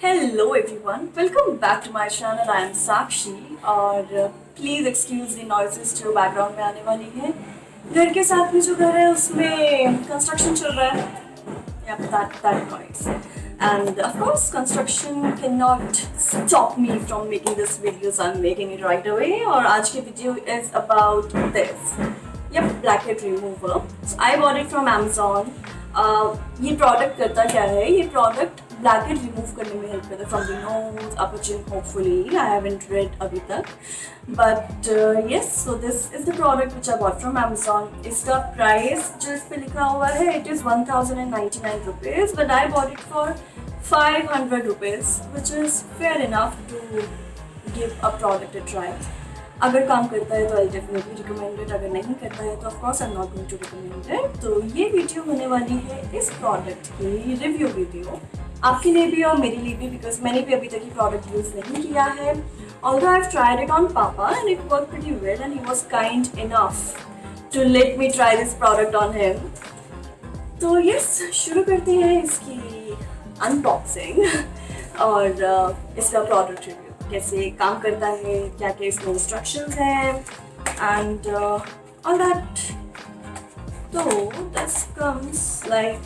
Hello everyone, welcome back to my channel. I am Sakshi और please excuse the noises जो background में आने वाली है। घर के साथ में जो घर है उसमें कंस्ट्रक्शन चल रहा है। Yep, that noise. And of course, construction cannot stop me from making this video, so I'm making it right away. और आज की video is about this. Yep, blackhead remover. So I bought it from Amazon. ये product करता क्या है? ये product blackhead remove करने में हेल्प करता है from the nose upper chin hopefully. I haven't read अभी तक, but yes, so this is the product which I bought from Amazon. इसका प्राइस जो इस पे लिखा हुआ है it is 1099 rupees, but I bought it for 500 rupees, which is fair enough to give a product a try. अगर काम करता है तो आई डेफिनेटली रिकमेंड इट, अगर नहीं करता है तो of course I am not going to recommend it. तो ये वीडियो होने वाली है इस प्रोडक्ट की रिव्यू वीडियो, आपके लिए भी और मेरे लिए भी, बिकॉज मैंने भी अभी तक ये प्रोडक्ट यूज़ नहीं किया है। Although I have tried it on papa and it work pretty well and he was kind enough to let me try this product on him. तो यस, शुरू करते हैं इसकी अनबॉक्सिंग और इसका प्रोडक्ट रिव्यू, कैसे काम करता है, क्या क्या इसमें इंस्ट्रक्शंस हैं एंड ऑल दैट। तो this comes like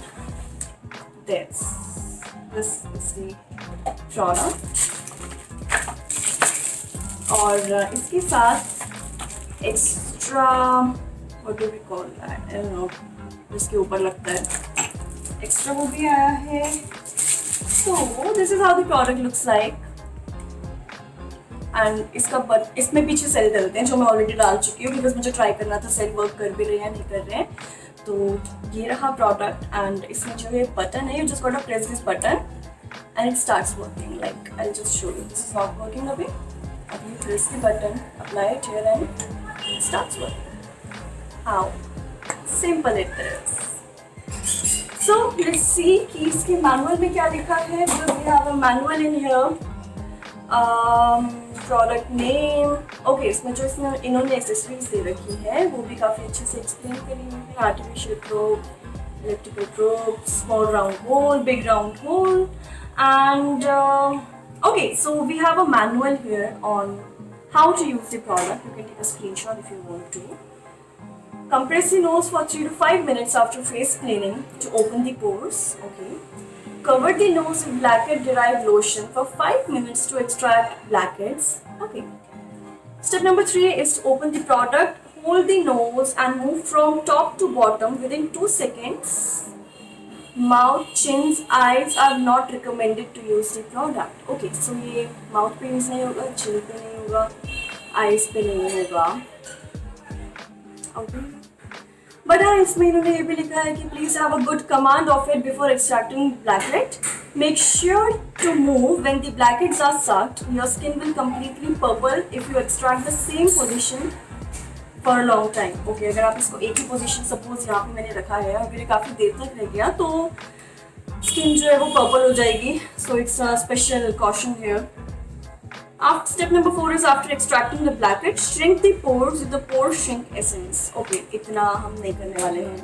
this is the product और इसके साथ extra what do we call that, I don't know, इसके ऊपर लगता है एक्स्ट्रा वो भी आया है। So this is how the product looks like and इसमें पीछे सेल डलते हैं जो मैं ऑलरेडी डाल चुकी हूँ, बिकॉज मुझे ट्राई करना था सेल वर्क कर भी रहे हैं नहीं कर रहे हैं। तो ये रहा प्रोडक्ट एंड इसमें जो ये बटन है, you just got to press this button and it starts working. Like I will just show you, this is not working अभी you press the button, apply it here and it starts working. How simple it is. So let's see कि इसके manual में क्या लिखा है, because we have a manual in here. Product name, okay, इसमें जो इन्होंने एक्सेसरीज दे रखी है वो भी काफ़ी अच्छे से एक्सप्लेन करी हुई है। Artificial probe, electrical probe, small round hole, big round hole and okay, so we have a manual here on how to use the product. You can take a screenshot if you want to. Compress the nose for 3 to 5 minutes after face cleaning to open the pores. Okay. Cover the nose with blackhead derived lotion for 5 minutes to extract blackheads. Okay. Step number 3 is to open the product, hold the nose and move from top to bottom within 2 seconds. Mouth, chins, eyes are not recommended to use the product. Okay, so ये mouth पे use नहीं होगा, chin पे नहीं होगा, eyes पे नहीं होगा. Okay. बट हाँ, इसमें इन्होंने ये भी लिखा है कि please have a good command of it before extracting blackhead. Make sure to move when the blackheads are sucked. Your skin will completely purple if you extract the same position for a long time. Okay, अगर आप इसको एक ही position suppose यहाँ पे मैंने रखा है, अगर ये काफ़ी देर तक रह गया तो स्किन जो है वो पर्पल हो जाएगी। So it's a special caution here. Step number 4 is after extracting the blackhead, shrink the pores with the pore shrink essence. Okay, इतना हम नहीं करने वाले हैं।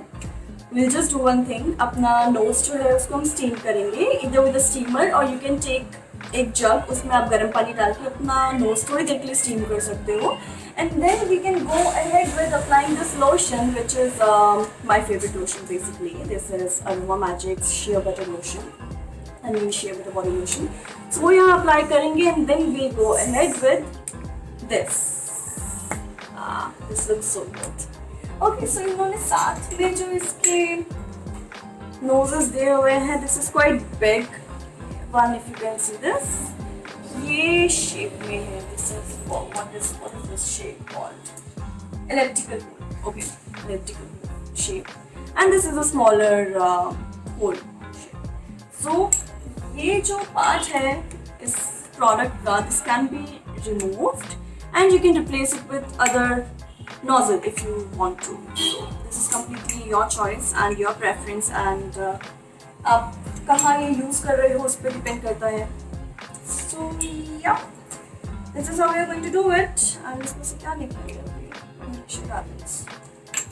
We'll just do one thing. अपना nose जो है उसको हम steam करेंगे, either with a steamer or you can take एक jug, उसमें आप गर्म पानी डाल के अपना nose थोड़ी देर के लिए steam कर सकते हो। And then we can go ahead with applying this lotion, which is my favorite lotion basically. This is Aroma Magic's Shea Butter Lotion. I mean shea with the body lotion. So वो यहाँ apply करेंगे and then we go ahead with this. This looks so good. Okay, so इन्होंने साथ में जो इसके noses दिए हुए हैं, this is quite big one if you can see this. ये shape में है. This is what is this shape called? Elliptical hole. Okay, elliptical shape. And this is a smaller hole shape. So ये जो part है इस product का, this can be removed and you can replace it with other nozzle if you want to. This is completely your choice and your preference and आप कहाँ ये use कर रहे हो उस पर डिपेंड करता है। So yeah this is how we are going to do it. And इसमें से क्या निकलेगा,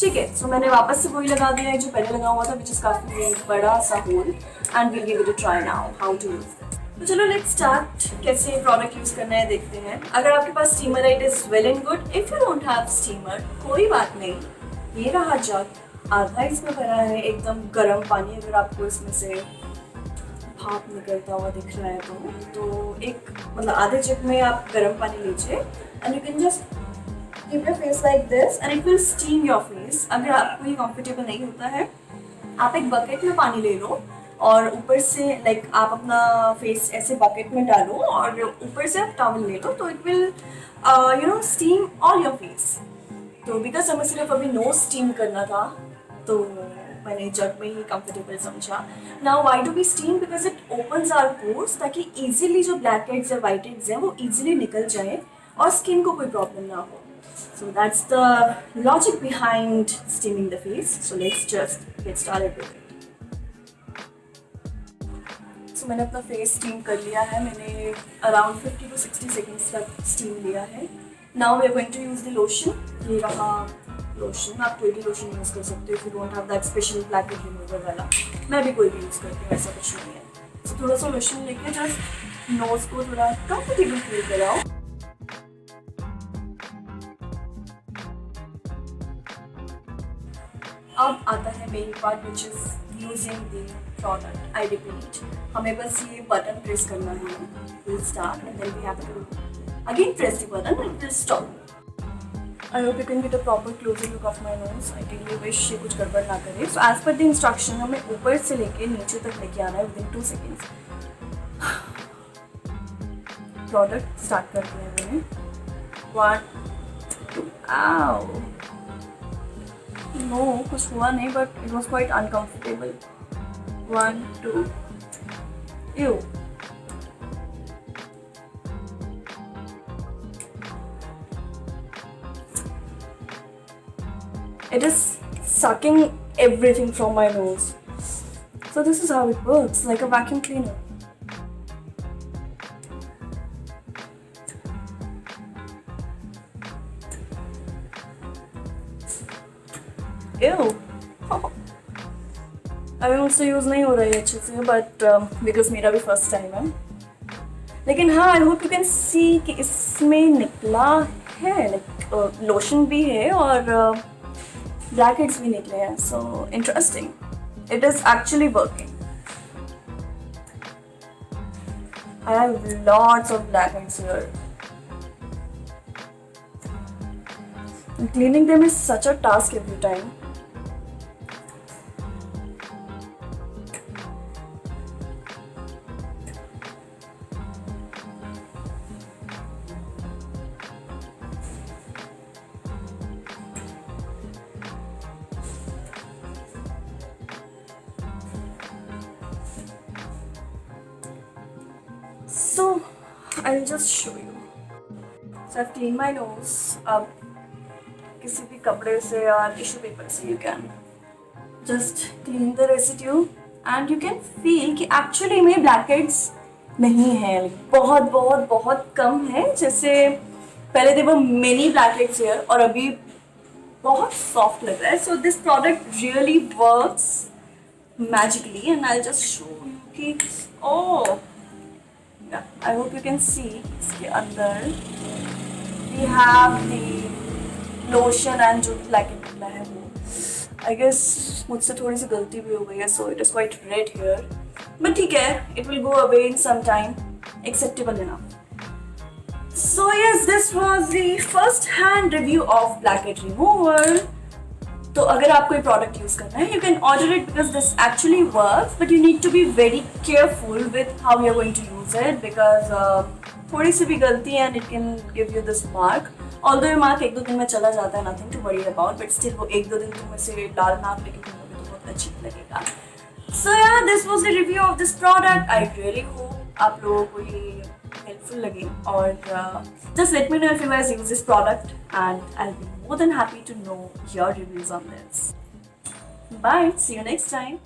ठीक है। सो मैंने वापस से वही लगा दिया है जो पहले लगा हुआ था, विच इज़ काफ़ी बड़ा सा hole, and we'll give it a try now how to use it. तो चलो लेट्स स्टार्ट, कैसे प्रोडक्ट यूज करना है देखते हैं। अगर आपके पास स्टीमर है it is well and good. If you don't have steamer कोई बात नहीं, ये रहा जग, आधा इसमें भरा है एकदम गर्म पानी। अगर आपको इसमें से भाप निकलता हुआ दिख रहा है तो एक मतलब आधे जग में आप गर्म पानी लीजिए and you can just keep your face like this and it will steam your face. अगर आपको ये कंफर्टेबल नहीं होता है, आप एक बकेट में पानी ले लो और ऊपर से लाइक आप अपना फेस ऐसे बकेट में डालो और ऊपर से आप टॉवल ले लो, तो it will you know steam all your face. तो बिकॉज हमें सिर्फ अभी नोज स्टीम करना था तो मैंने जग में ही कंफर्टेबल समझा। Now why do we steam? Because it opens our pores, ताकि इजीली जो ब्लैक हेड्स या वाइट हेड्स हैं वो इजीली निकल जाए और स्किन को कोई प्रॉब्लम ना हो। So that's the logic behind steaming the face. So let's just get started with it. So मैंने अपना फेस स्टीम कर लिया है। मैंने अराउंड 50 to 60 सेकेंड्स तक स्टीम लिया है। Now we are going to use the lotion. ये रहा लोशन। आप कोई भी लोशन यूज़ कर सकते हो if you don't have that special blackhead remover वाला। मैं भी कोई भी यूज़ करती हूँ, ऐसा कुछ नहीं है। तो थोड़ा सा लोशन लेके जस्ट नोज को थोड़ा कंफर्टेबल फील कराओ। अब आता है main part which is using the product. I repeat, हमें बस ये बटन प्रेस करना है। Will start and then we have to again press the button and will stop. I hope you can get a proper closer look of my nose. I really wish ये कुछ गड़बड़ ना करे। So as per the instruction हमें ऊपर से लेके नीचे तक लेके आना है विदिन 2 सेकेंड्स। प्रोडक्ट स्टार्ट कर दिया है मैंने। 1 2 आओ नो कुछ हुआ नहीं, but it was quite uncomfortable. 1 2 you it is sucking everything from my nose. So this is how it works, like a vacuum cleaner. Ew. अभी मुझसे यूज़ नहीं हो रहा है अच्छे से, बट बिकॉज मेरा भी फर्स्ट टाइम है। लेकिन हाँ, आई होप यू कैन सी कि इसमें निकला है, लाइक लोशन भी है और ब्लैक हेड्स भी निकले हैं। So interesting, it is actually working. I have lots of black heads here. Cleaning them is such a task every time. So I'll just show you. So I've cleaned my nose. अब किसी भी कपड़े से या tissue paper से you can just clean the residue and you can feel कि actually में blackheads नहीं है, बहुत बहुत बहुत कम है। जैसे पहले देवर मेनी ब्लैकहेड्स हियर और अभी बहुत सॉफ्ट लग रहा है। So this product really works magically and I just show you कि oh, I hope you can see इसके अंदर we have the lotion and जो ब्लैकहेड निकला है वो। आई गेस मुझसे थोड़ी सी गलती भी हो गई है, so it is quite red here, but ठीक है, it will go away in some time, acceptable enough. So yes, this was the first hand review of blackhead remover. तो अगर आप कोई प्रोडक्ट यूज करना है, you can order it because this actually works, but you need to be very careful with how you are going to use it because थोड़ी सी भी गलती and it can give you this mark. Although ये mark 1-2 दिन में चला जाता है, nothing to worry about, but still वो 1-2 दिन तुम ऐसे लाल मार्क लेके घूमोगे तो बहुत अजीब लगेगा। सो yeah, this was the review of this product. I really hope आप लोगों को ये हेल्पफुल लगे और just let me know if you guys use this product and I'll be more than happy to know your reviews on this. Bye, see you next time.